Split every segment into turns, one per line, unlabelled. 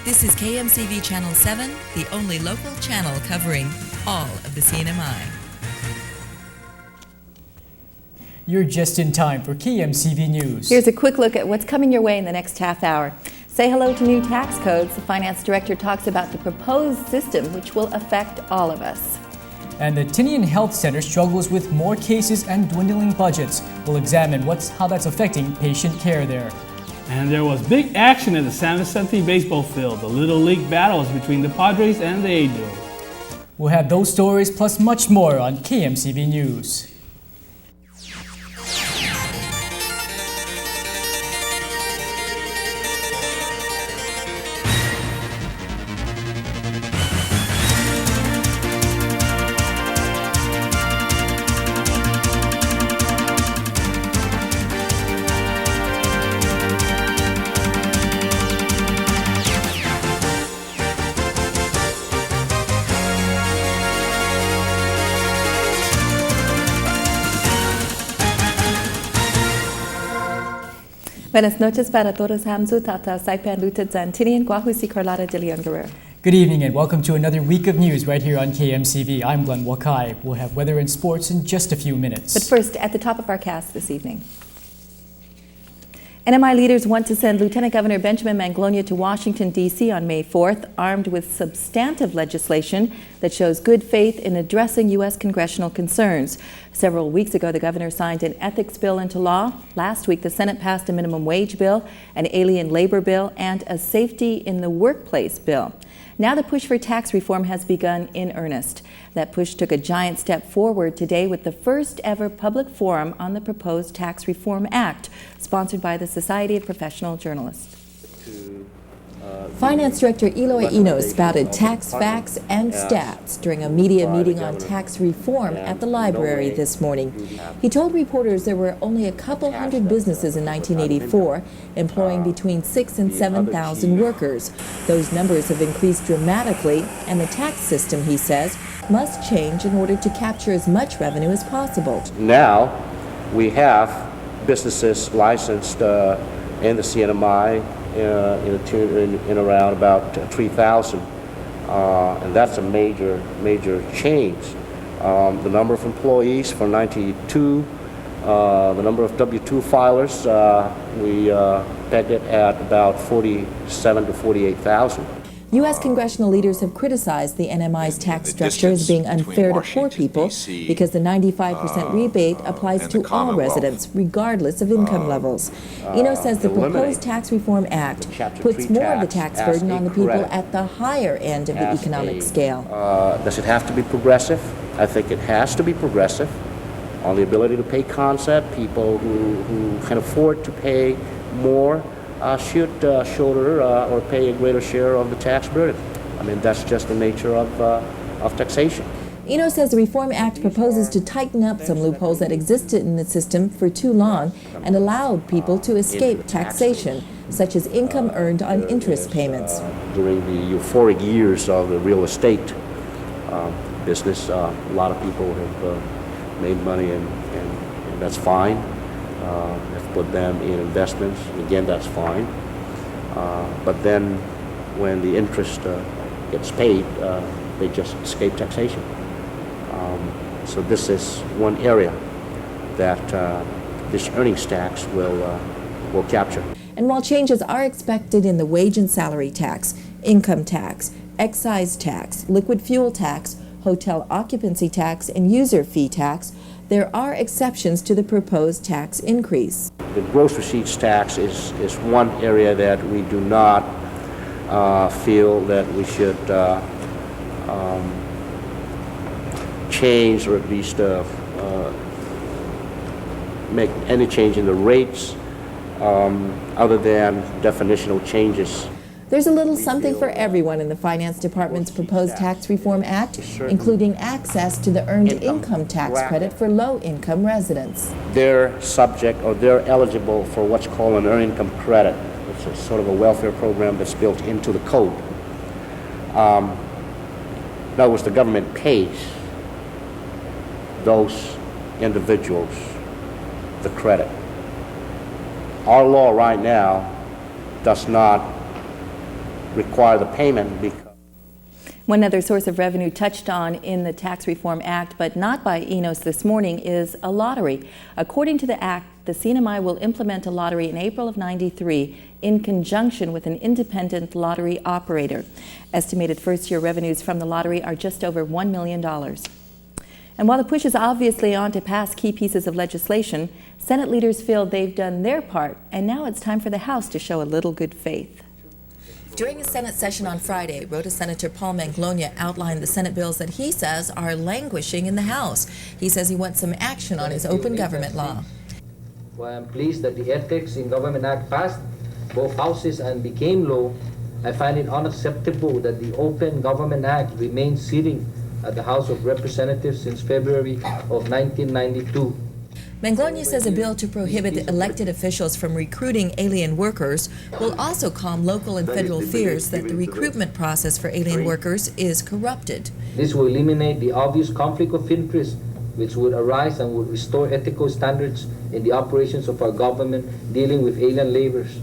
This is KMCV Channel 7, the only local channel covering all of the CNMI.
You're just in time for KMCV News.
Here's a quick look at what's coming your way in the next half hour. Say hello to new tax codes. The finance director talks about the proposed system, which will affect all of us.
And the Tinian Health Center struggles with more cases and dwindling budgets. We'll examine how that's affecting patient care there.
And there was big action at the San Vicente baseball field. The Little League battles between the Padres and the Angels.
We'll have those stories plus much more on KMCV News.
Buenas noches para todos hamzu tata saipan luta zan Tinian Guahusi Carlata de Leon Guerrero.
Good evening and welcome to another week of news right here on KMCV. I'm Glenn Wakai. We'll have weather and sports in just a few minutes.
But first, at the top of our cast this evening. NMI leaders want to send Lieutenant Governor Benjamin Manglona to Washington, D.C. on May 4th, armed with substantive legislation that shows good faith in addressing U.S. congressional concerns. Several weeks ago, the governor signed an ethics bill into law. Last week, the Senate passed a minimum wage bill, an alien labor bill, and a safety in the workplace bill. Now the push for tax reform has begun in earnest. That push took a giant step forward today with the first ever public forum on the proposed Tax Reform Act, sponsored by the Society of Professional Journalists. Finance Director Eloy Enos spouted tax facts and stats during a media meeting on tax reform at the library this morning. He told reporters there were only a couple hundred businesses in 1984, employing between 6,000 and 7,000 workers. Those numbers have increased dramatically, and the tax system, he says, must change in order to capture as much revenue as possible.
Now we have businesses licensed in the CNMI in around about 3,000, and that's a major change. The number of employees for 92, the number of W-2 filers, we pegged it at about 47 to 48,000.
U.S. congressional leaders have criticized the NMI's tax structure as being unfair to poor people because the 95% rebate applies to all residents, regardless of income levels. Eno says the proposed Tax Reform Act puts more of the tax burden on the people at the higher end of the economic scale.
Does it have to be progressive? I think it has to be progressive on the ability to pay concept. People who can afford to pay more should shoulder or pay a greater share of the tax burden. I mean, that's just the nature of taxation.
Eno says the Reform Act proposes to tighten up some loopholes that existed in the system for too long and allowed people to escape taxation, such as income earned on interest payments.
During the euphoric years of the real estate business, a lot of people have made money, and that's fine. Have put them in investments, again, that's fine. But then when the interest gets paid, they just escape taxation. So this is one area that this earnings tax will capture.
And while changes are expected in the wage and salary tax, income tax, excise tax, liquid fuel tax, hotel occupancy tax, and user fee tax, there are exceptions to the proposed tax increase.
The gross receipts tax is one area that we do not feel that we should change, or at least make any change in the rates other than definitional changes.
There's a little something for everyone in the Finance Department's proposed Tax Reform Act, including access to the Earned Income Tax Credit for low-income residents.
They're subject, or they're eligible for what's called an Earned Income Credit. It's a sort of a welfare program that's built into the code. In other words, the government pays those individuals the credit. Our law right now does not require the payment because
One other source of revenue touched on in the Tax Reform Act, but not by Enos this morning, is a lottery. According to the Act, the CNMI will implement a lottery in April of '93 in conjunction with an independent lottery operator. Estimated first-year revenues from the lottery are just over $1 million. And while the push is obviously on to pass key pieces of legislation, Senate leaders feel they've done their part, and now it's time for the House to show a little good faith.
During a Senate session on Friday, Rhode Senator Paul Manglona outlined the Senate bills that he says are languishing in the House. He says he wants some action on his open government law.
While I'm pleased that the Ethics in Government Act passed both houses and became law, I find it unacceptable that the Open Government Act remains sitting at the House of Representatives since February of 1992.
Manglona says a bill to prohibit elected officials from recruiting alien workers will also calm local and federal fears that the recruitment process for alien workers is corrupted.
This will eliminate the obvious conflict of interest which would arise and would restore ethical standards in the operations of our government dealing with alien laborers.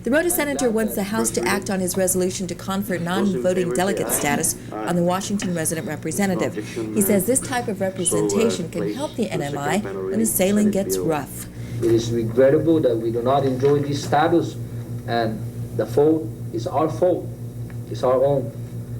The Rhode Senator wants the House to act on his resolution to confer non-voting delegate status on the Washington resident representative. He says this type of representation can help the NMI when the sailing gets rough.
It is regrettable that we do not enjoy this status, and the fault is our fault. It's our own.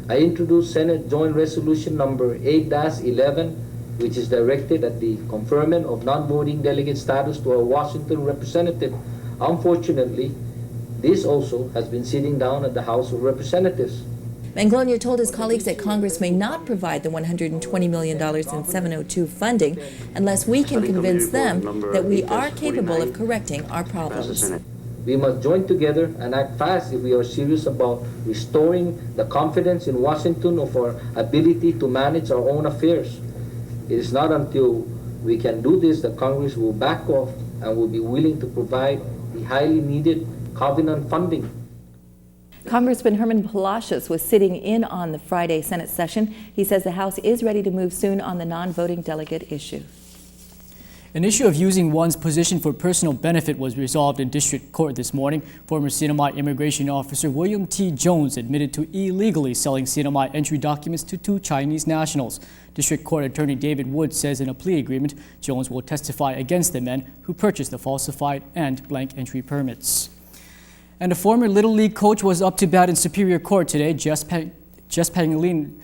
I introduced Senate Joint Resolution number 8-11, which is directed at the conferment of non-voting delegate status to our Washington representative. Unfortunately, this also has been sitting down at the House of Representatives.
Manglona told his colleagues that Congress may not provide the $120 million in 702 funding unless we can convince them that we are capable of correcting our problems.
We must join together and act fast if we are serious about restoring the confidence in Washington of our ability to manage our own affairs. It is not until we can do this that Congress will back off and will be willing to provide the highly needed covenant funding.
Congressman Herman Palacios was sitting in on the Friday Senate session. He says the House is ready to move soon on the non-voting delegate issue.
An issue of using one's position for personal benefit was resolved in district court this morning. Former CNMI immigration officer William T. Jones admitted to illegally selling CNMI entry documents to 2 Chinese nationals. District Court Attorney David Wood says in a plea agreement, Jones will testify against the men who purchased the falsified and blank entry permits. And a former Little League coach was up to bat in Superior Court today. Jesus Pangilinan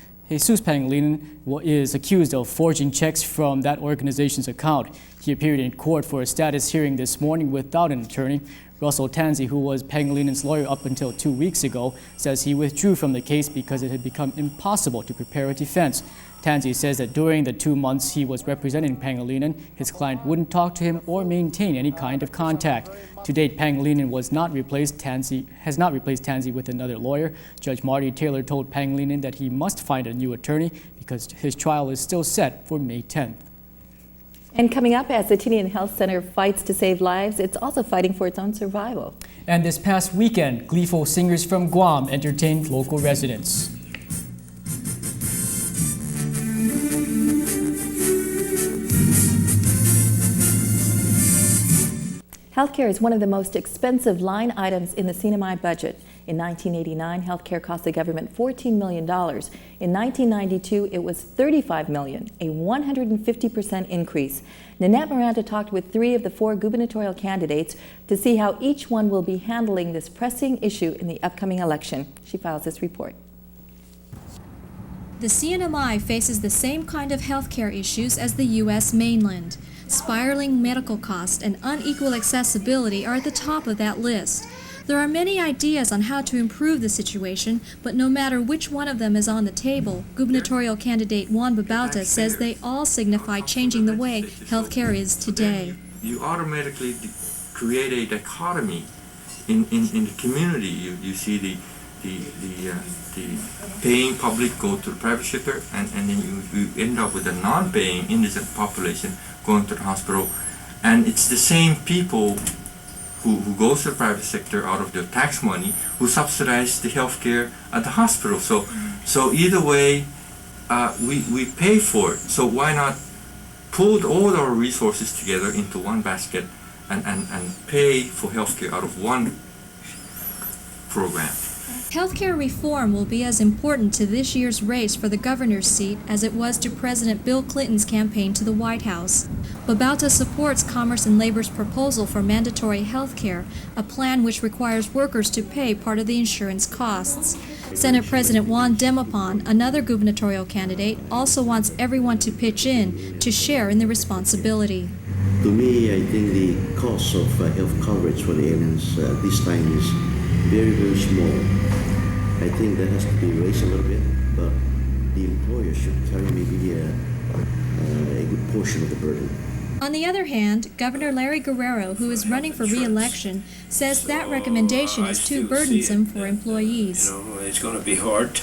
is accused of forging checks from that organization's account. He appeared in court for a status hearing this morning without an attorney. Russell Tansey, who was Pangalinan's lawyer up until 2 weeks ago, says he withdrew from the case because it had become impossible to prepare a defense. Tansey says that during the 2 months he was representing Pangilinan, his client wouldn't talk to him or maintain any kind of contact. To date, Pangilinan has not replaced Tansey with another lawyer. Judge Marty Taylor told Pangilinan that he must find a new attorney because his trial is still set for May 10th.
And coming up, as the Tinian Health Center fights to save lives, it's also fighting for its own survival.
And this past weekend, gleeful singers from Guam entertained local residents.
Healthcare is one of the most expensive line items in the CNMI budget. In 1989, healthcare cost the government $14 million. In 1992, it was $35 million, a 150% increase. Nanette Miranda talked with 3 of the 4 gubernatorial candidates to see how each one will be handling this pressing issue in the upcoming election. She files this report.
The CNMI faces the same kind of healthcare issues as the U.S. mainland. Spiraling medical costs and unequal accessibility are at the top of that list. There are many ideas on how to improve the situation, but no matter which one of them is on the table, gubernatorial candidate Juan Babauta says they all signify changing the way healthcare is today.
You automatically create a dichotomy in the community. You see the paying public go to the private sector, and then you end up with a non-paying innocent population going to the hospital. And it's the same people who goes to the private sector out of their tax money who subsidize the healthcare at the hospital. So either way, we pay for it. So why not pull all our resources together into one basket and pay for healthcare out of one program?
Healthcare reform will be as important to this year's race for the governor's seat as it was to President Bill Clinton's campaign to the White House. Babauta supports Commerce and Labor's proposal for mandatory health care, a plan which requires workers to pay part of the insurance costs. Senate President Juan Demapan, another gubernatorial candidate, also wants everyone to pitch in to share in the responsibility.
To me, I think the cost of health coverage for the aliens this time is very, very small. I think that has to be raised a little bit, but the employer should carry maybe a good portion of the burden.
On the other hand, Governor Larry Guerrero, who is running for re-election, says that recommendation is too burdensome for employees.
It's going to be hard.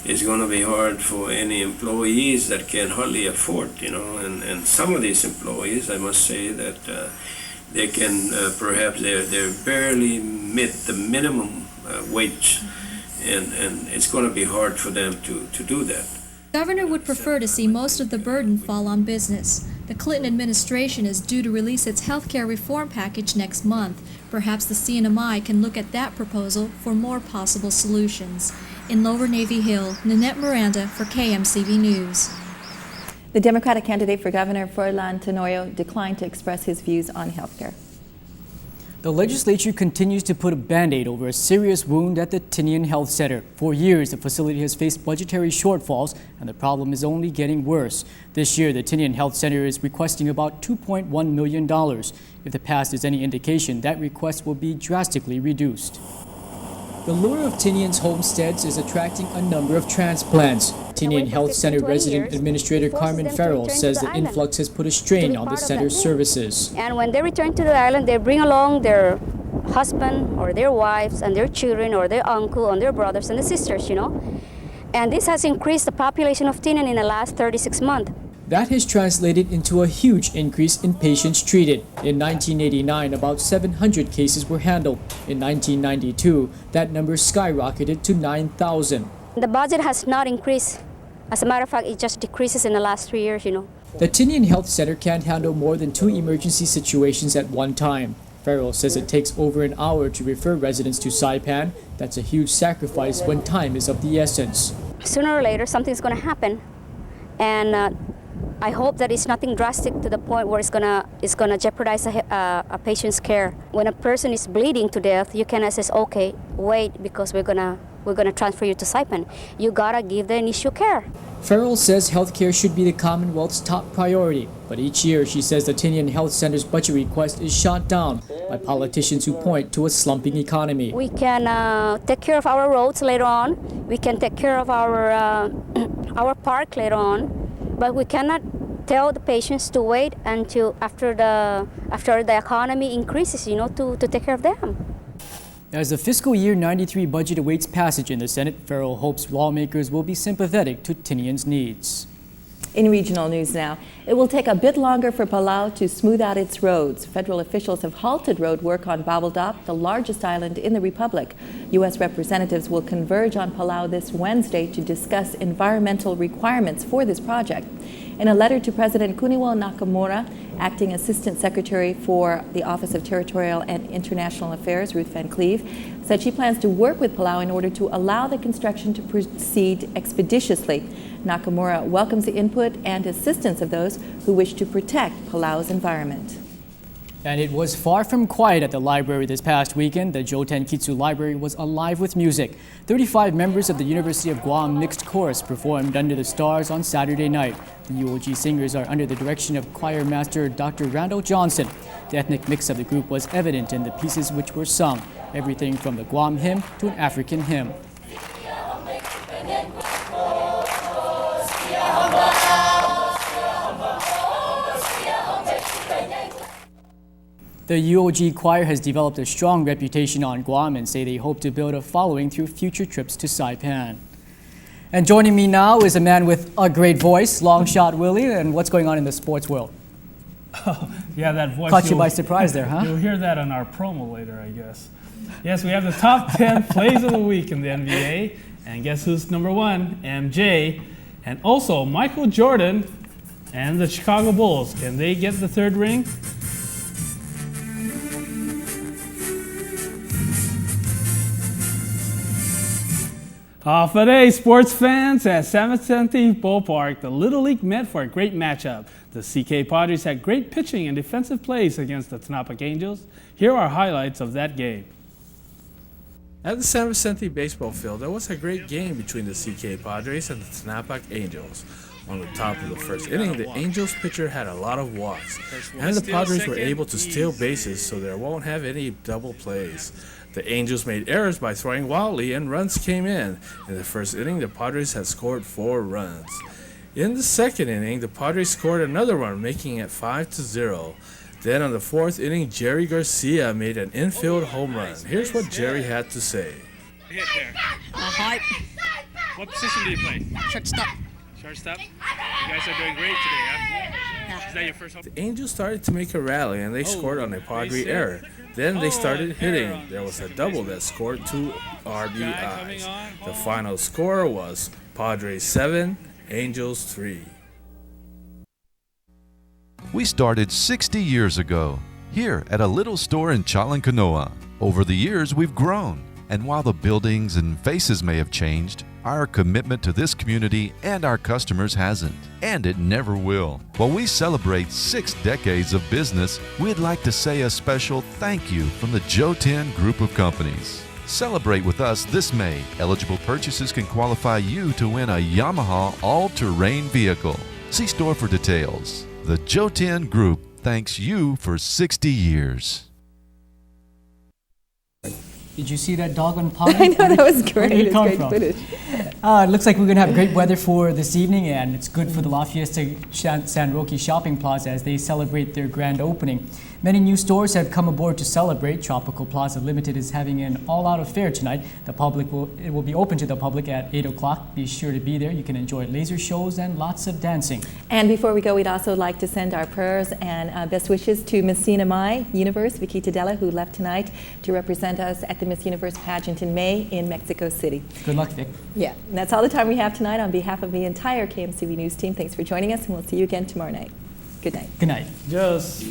It's going to be hard for any employees that can hardly afford, and some of these employees, I must say that they can perhaps they're barely meet the minimum wage, and it's going to be hard for them to do that.
Governor would prefer to see most of the burden fall on business. The Clinton administration is due to release its health care reform package next month. Perhaps the CNMI can look at that proposal for more possible solutions. In Lower Navy Hill, Nanette Miranda for KMCV News.
The Democratic candidate for governor, Froilan Tenorio, declined to express his views on health care.
The legislature continues to put a Band-Aid over a serious wound at the Tinian Health Center. For years, the facility has faced budgetary shortfalls, and the problem is only getting worse. This year, the Tinian Health Center is requesting about $2.1 million. If the past is any indication, that request will be drastically reduced. The lure of Tinian's homesteads is attracting a number of transplants. Tinian Health Center resident administrator Carmen Farrell says the influx has put a strain on the center's services.
And when they return to the island, they bring along their husband or their wives and their children or their uncle and their brothers and the sisters, And this has increased the population of Tinian in the last 36 months.
That has translated into a huge increase in patients treated. In 1989, about 700 cases were handled. In 1992, that number skyrocketed to 9,000.
The budget has not increased. As a matter of fact, it just decreases in the last 3 years,
The Tinian Health Center can't handle more than 2 emergency situations at one time. Farrell says it takes over an hour to refer residents to Saipan. That's a huge sacrifice when time is of the essence.
Sooner or later, something's going to happen. And I hope that it's nothing drastic to the point where it's gonna jeopardize a patient's care. When a person is bleeding to death, you cannot say, okay, wait, because we're gonna transfer you to Saipan. You gotta give the initial care.
Farrell says healthcare should be the Commonwealth's top priority, but each year she says the Tinian Health Center's budget request is shot down by politicians who point to a slumping economy.
We can take care of our roads later on. We can take care of our park later on. But we cannot tell the patients to wait until after the economy increases, to take care of them.
As the fiscal year 93 budget awaits passage in the Senate, Farrell hopes lawmakers will be sympathetic to Tinian's needs.
In regional news now, it will take a bit longer for Palau to smooth out its roads. Federal officials have halted road work on Babaldap, the largest island in the Republic. U.S. representatives will converge on Palau this Wednesday to discuss environmental requirements for this project. In a letter to President Kuniwo Nakamura, Acting Assistant Secretary for the Office of Territorial and International Affairs, Ruth Van Cleve, said she plans to work with Palau in order to allow the construction to proceed expeditiously. Nakamura welcomes the input and assistance of those who wish to protect Palau's environment.
And it was far from quiet at the library this past weekend. The Joten Kitsu Library was alive with music. 35 members of the University of Guam Mixed Chorus performed Under the Stars on Saturday night. The UOG singers are under the direction of choir master Dr. Randall Johnson. The ethnic mix of the group was evident in the pieces which were sung, everything from the Guam hymn to an African hymn. The UOG choir has developed a strong reputation on Guam and say they hope to build a following through future trips to Saipan. And joining me now is a man with a great voice, Longshot Willie. And what's going on in the sports world?
Oh, yeah, that voice.
Caught you by surprise there, huh?
You'll hear that on our promo later, I guess. Yes, we have the top 10 plays of the week in the NBA. And guess who's number 1? MJ. And also Michael Jordan and the Chicago Bulls. Can they get the 3rd ring? For today, sports fans at 7th Ballpark, the Little League met for a great matchup. The CK Padres had great pitching and defensive plays against the Tanapak Angels. Here are highlights of that game.
At the San Vicente baseball field, there was a great game between the CK Padres and the Tanapak Angels. On the top of the first inning, the Angels pitcher had a lot of walks, and the Padres were able to steal bases so there won't have any double plays. The Angels made errors by throwing wildly and runs came in. In the first inning, the Padres had scored 4 runs. In the second inning, the Padres scored another run, making it 5-0. Then on the 4th inning, Jerry Garcia made an infield home run. Here's what Jerry had to say.
Hit there.
Hi.
What position do you play?
Shortstop.
Shortstop? You guys are doing great today, huh? Is that your first home?
The Angels started to make a rally and they scored on a Padre error. Then they started hitting. There was a double that scored 2 RBIs. The final score was Padres 7, Angels 3.
We started 60 years ago, here at a little store in Chalankanoa. Over the years, we've grown. And while the buildings and faces may have changed, our commitment to this community and our customers hasn't, and it never will. While we celebrate 6 decades of business, we'd like to say a special thank you from the Joe 10 Group of Companies. Celebrate with us this May. Eligible purchases can qualify you to win a Yamaha all-terrain vehicle. See store for details. The Joe 10 Group thanks you for 60 years.
Did you see that dog on pond?
I know, that was great.
Where did it
It's
come
great
from?
footage.
It looks like we're going to have great weather for this evening, and it's good for the La Fiesta San Roque Shopping Plaza as they celebrate their grand opening. Many new stores have come aboard to celebrate. Tropical Plaza Limited is having an all-out affair tonight. It will be open to the public at 8 o'clock. Be sure to be there. You can enjoy laser shows and lots of dancing.
And before we go, we'd also like to send our prayers and best wishes to Miss CNMI Universe, Vicky Tadella, who left tonight to represent us at the Miss Universe pageant in May in Mexico City.
Good luck, Vic.
Yeah, and that's all the time we have tonight. On behalf of the entire KMCV News team, thanks for joining us, and we'll see you again tomorrow night. Good night.
Good night.
Just